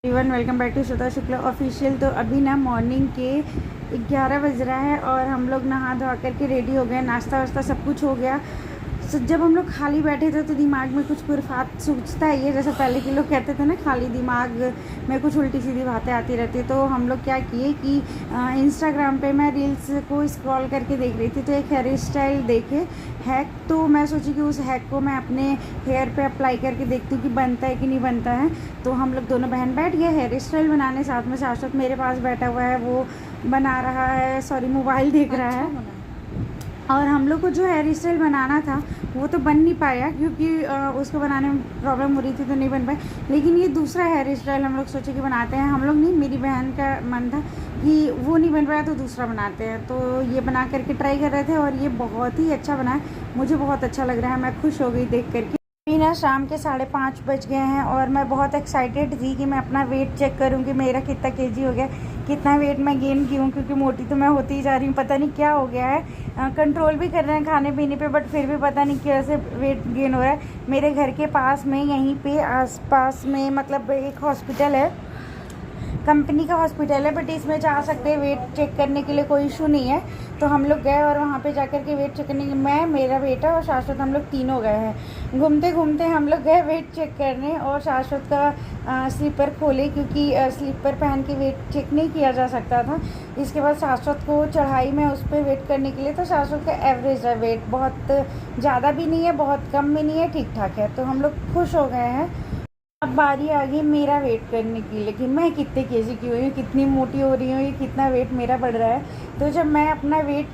Everyone welcome back to Shweta Shukla official. तो अभी ना मॉर्निंग के 11 बज रहा है और हम लोग नहा धोआ करके रेडी हो गए, नाश्ता वास्ता सब कुछ हो गया। जब हम लोग खाली बैठे थे तो दिमाग में कुछ खुराफात सोचता है, ये जैसे पहले के लोग कहते थे ना, खाली दिमाग में कुछ उल्टी सीधी बातें आती रहती। तो हम लोग क्या किए कि इंस्टाग्राम पे मैं रील्स को स्क्रॉल करके देख रही थी, तो एक हेयर स्टाइल देखे हैक। तो मैं सोची कि उस हैक को मैं अपने हेयर पे अप्लाई करके देखती हूँ कि बनता है कि नहीं बनता है। तो हम लोग दोनों बहन बैठ गए हेयर स्टाइल बनाने, साथ में शाश्वत मेरे पास बैठा हुआ है, वो बना रहा है, सॉरी मोबाइल देख रहा है। और हम लोग को जो हेयर स्टाइल बनाना था वो तो बन नहीं पाया क्योंकि उसको बनाने में प्रॉब्लम हो रही थी, तो नहीं बन पाए। लेकिन ये दूसरा हेयर स्टाइल हम लोग सोचे कि बनाते हैं, हम लोग नहीं, मेरी बहन का मन था कि वो नहीं बन पाया तो दूसरा बनाते हैं। तो ये बना करके ट्राई कर रहे थे और ये बहुत ही अच्छा बना है, मुझे बहुत अच्छा लग रहा है, मैं खुश हो गई देख करके। अभी ना शाम के 5:30 बज गए हैं और मैं बहुत एक्साइटेड थी कि मैं अपना वेट चेक करूं कि मेरा कितना केजी हो गया, कितना वेट मैं गेन की हूँ, क्योंकि मोटी तो मैं होती ही जा रही हूँ, पता नहीं क्या हो गया है। कंट्रोल भी कर रहे हैं खाने पीने पे, बट फिर भी पता नहीं कैसे वेट गेन हो रहा है। मेरे घर के पास में यहीं पे आसपास में मतलब एक हॉस्पिटल है, कंपनी का हॉस्पिटल है, बट इसमें जा सकते हैं वेट चेक करने के लिए, कोई इशू नहीं है। तो हम लोग गए और वहाँ पे जाकर के वेट चेक करने के, मैं, मेरा बेटा और शाश्वत, हम लोग तीनों गए हैं। घूमते घूमते हम लोग गए वेट चेक करने और शाश्वत का स्लीपर खोले क्योंकि स्लीपर पहन के वेट चेक नहीं किया जा सकता था। इसके बाद शाश्वत को चढ़ाई में उस पर वेट करने के लिए, तो शाश्वत का एवरेज है वेट, बहुत ज़्यादा भी नहीं है बहुत कम भी नहीं है, ठीक ठाक है। तो हम लोग खुश हो गए हैं। अब बारी आ गई मेरा वेट करने की, लेकिन मैं कितने केजी की हुई हूँ, कितनी मोटी हो रही हूँ, ये कितना वेट मेरा बढ़ रहा है। तो जब मैं अपना वेट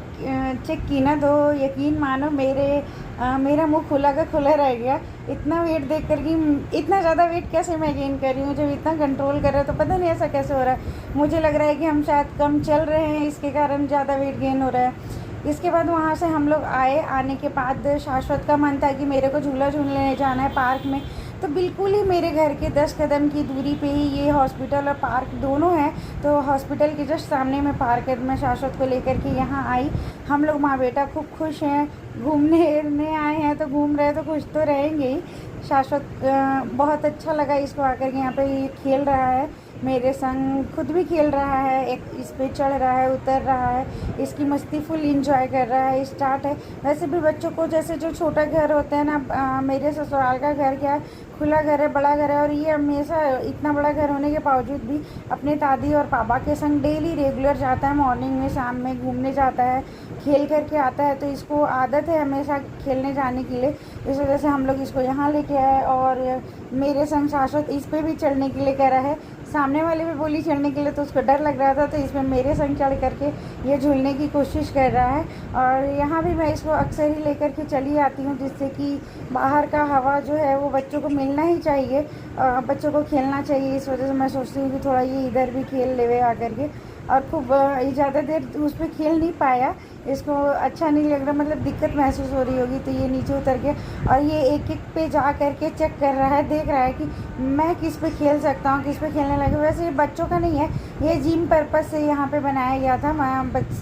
चेक की ना, तो यकीन मानो मेरा मुंह खुला का खुला रह गया। इतना वेट देख कर कि इतना ज़्यादा वेट कैसे मैं गेन कर रही हूँ, जब इतना कंट्रोल कर रहा है तो पता नहीं ऐसा कैसे हो रहा है। मुझे लग रहा है कि हम शायद कम चल रहे हैं, इसके कारण ज़्यादा वेट गेन हो रहा है। इसके बाद वहाँ से हम लोग आए, आने के बाद शाश्वत का मन था कि मेरे को झूला झूलने जाना है पार्क में। तो बिल्कुल ही मेरे घर के 10 कदम की दूरी पे ही ये हॉस्पिटल और पार्क दोनों हैं। तो हॉस्पिटल के जस्ट सामने में पार्क है, मैं शाश्वत को लेकर के यहाँ आई। हम लोग माँ बेटा खूब खुश हैं, घूमने आए हैं तो घूम रहे हैं तो खुश तो रहेंगे ही। शाश्वत बहुत अच्छा लगा इसको आकर के, यहाँ पे ये खेल रहा है मेरे संग, खुद भी खेल रहा है, एक इस पे चढ़ रहा है, उतर रहा है, इसकी मस्ती फुल इंजॉय कर रहा है। स्टार्ट है वैसे भी बच्चों को, जैसे जो छोटा घर होता है ना, मेरे ससुराल का घर क्या है, खुला घर है, बड़ा घर है, और ये हमेशा इतना बड़ा घर होने के बावजूद भी अपने दादी और पापा के संग डेली रेगुलर जाता है, मॉर्निंग में शाम में घूमने जाता है, खेल करके आता है। तो इसको आदत है हमेशा खेलने जाने के लिए, इस वजह से हम लोग इसको यहाँ लेके आए। और मेरे संग शाश्वत इस पर भी चढ़ने के लिए कह रहा है, सामने वाले पे बोली चढ़ने के लिए तो उसको डर लग रहा था, तो इसमें मेरे संग चढ़ करके ये झूलने की कोशिश कर रहा है। और यहाँ भी मैं इसको अक्सर ही लेकर के चली आती हूँ, जिससे कि बाहर का हवा जो है वो बच्चों को मिलना ही चाहिए, बच्चों को खेलना चाहिए। इस वजह से मैं सोचती हूँ कि थोड़ा ये इधर भी खेल ले आकर के। और खूब ज़्यादा देर उस पर खेल नहीं पाया, इसको अच्छा नहीं लग रहा, मतलब दिक्कत महसूस हो रही होगी, तो ये नीचे उतर के और ये एक एक पे जा करके चेक कर रहा है, देख रहा है कि मैं किस पे खेल सकता हूँ, किस पे खेलने लगे। वैसे ये बच्चों का नहीं है, ये जिम पर्पज़ से यहाँ पे बनाया गया था।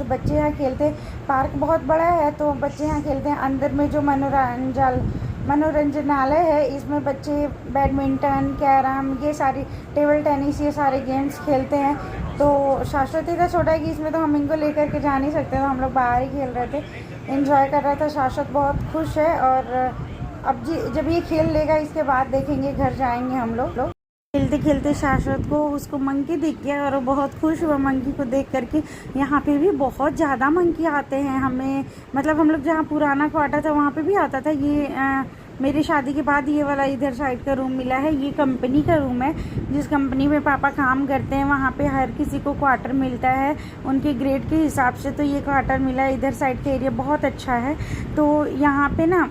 बच्चे यहाँ खेलते, पार्क बहुत बड़ा है तो बच्चे यहाँ खेलते हैं। अंदर में जो मनोरंजनालय है, इसमें बच्चे बैडमिंटन, कैरम, ये सारी, टेबल टेनिस, ये सारे गेम्स खेलते हैं। तो शाश्वत इतना छोटा है कि इसमें तो हम इनको लेकर के जा नहीं सकते, तो हम लोग बाहर ही खेल रहे थे, एंजॉय कर रहा था। शाश्वत बहुत खुश है और अब जब ये खेल लेगा इसके बाद देखेंगे, घर जाएंगे हम लोग। खेलते खेलते शाश्वत को उसको मंकी दिख गया और वो बहुत खुश हुआ मंकी को देख करके। यहाँ पे भी बहुत ज़्यादा मंकी आते हैं हमें, मतलब हम लोग जहाँ पुराना क्वार्टर था वहाँ पे भी आता था। ये मेरी शादी के बाद ये वाला इधर साइड का रूम मिला है, ये कंपनी का रूम है, जिस कंपनी में पापा काम करते हैं वहाँ पे हर किसी को क्वार्टर मिलता है उनके ग्रेड के हिसाब से। तो ये क्वार्टर मिला है, इधर साइड का एरिया बहुत अच्छा है। तो यहाँ पे ना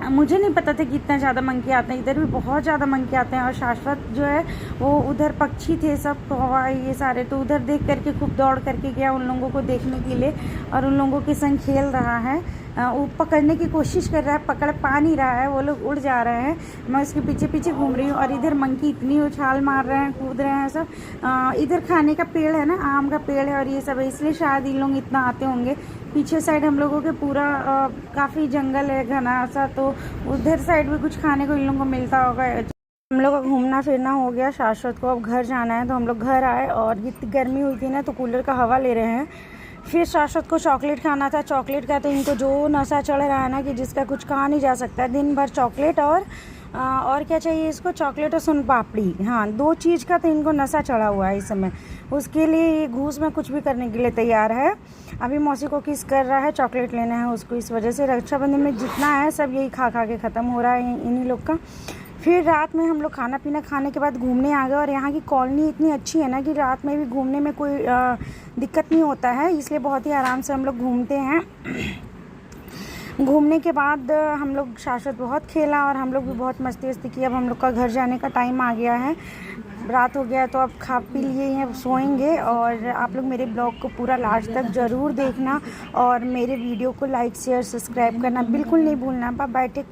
मुझे नहीं पता था कि इतना ज़्यादा मंकी आते हैं, इधर भी बहुत ज़्यादा मंकी आते हैं। और शाश्वत जो है वो उधर पक्षी थे सब, कौवा ये सारे, तो उधर देख करके खूब दौड़ करके गया उन लोगों को देखने के लिए और उन लोगों के संग खेल रहा है। वो पकड़ने की कोशिश कर रहा है, पकड़ पा नहीं रहा है, वो लोग उड़ जा रहे हैं, मैं उसके पीछे पीछे घूम रही हूँ। और इधर मंकी इतनी उछाल मार रहे हैं, कूद रहे हैं सब। इधर खाने का पेड़ है ना, आम का पेड़ है और ये सब है, इसलिए शायद इन लोग इतना आते होंगे। पीछे साइड हम लोगों के पूरा काफ़ी जंगल है घना सा, तो उधर साइड भी कुछ खाने को इन लोगों को मिलता होगा। हम लोग का घूमना फिरना हो गया, शाश्वत को अब घर जाना है, तो हम लोग घर आए और इतनी गर्मी हुई थी ना, तो कूलर का हवा ले रहे हैं। फिर शाश्वत को चॉकलेट खाना था। चॉकलेट का तो इनको जो नशा चढ़ रहा है ना कि जिसका कुछ कहा नहीं जा सकता। दिन भर चॉकलेट और क्या चाहिए इसको, चॉकलेट और सोन पापड़ी। हाँ, 2 चीज़ का तो इनको नशा चढ़ा हुआ है इस समय। उसके लिए ये घूस में कुछ भी करने के लिए तैयार है। अभी मौसी को किस कर रहा है, चॉकलेट लेना है उसको। इस वजह से रक्षाबंधन में जितना है सब यही खा खा के ख़त्म हो रहा है इन्हीं लोग का। फिर रात में हम लोग खाना पीना खाने के बाद घूमने आ गए। और यहाँ की कॉलोनी इतनी अच्छी है ना कि रात में भी घूमने में कोई दिक्कत नहीं होता है, इसलिए बहुत ही आराम से हम लोग घूमते हैं। घूमने के बाद हम लोग शाश्वत बहुत खेला और हम लोग भी बहुत मस्ती वस्ती की। अब हम लोग का घर जाने का टाइम आ गया है, रात हो गया, तो अब खा पी लिए हैं, सोएंगे। और आप लोग मेरे ब्लॉग को पूरा लास्ट तक ज़रूर देखना और मेरे वीडियो को लाइक शेयर सब्सक्राइब करना बिल्कुल नहीं भूलना। Bye bye, take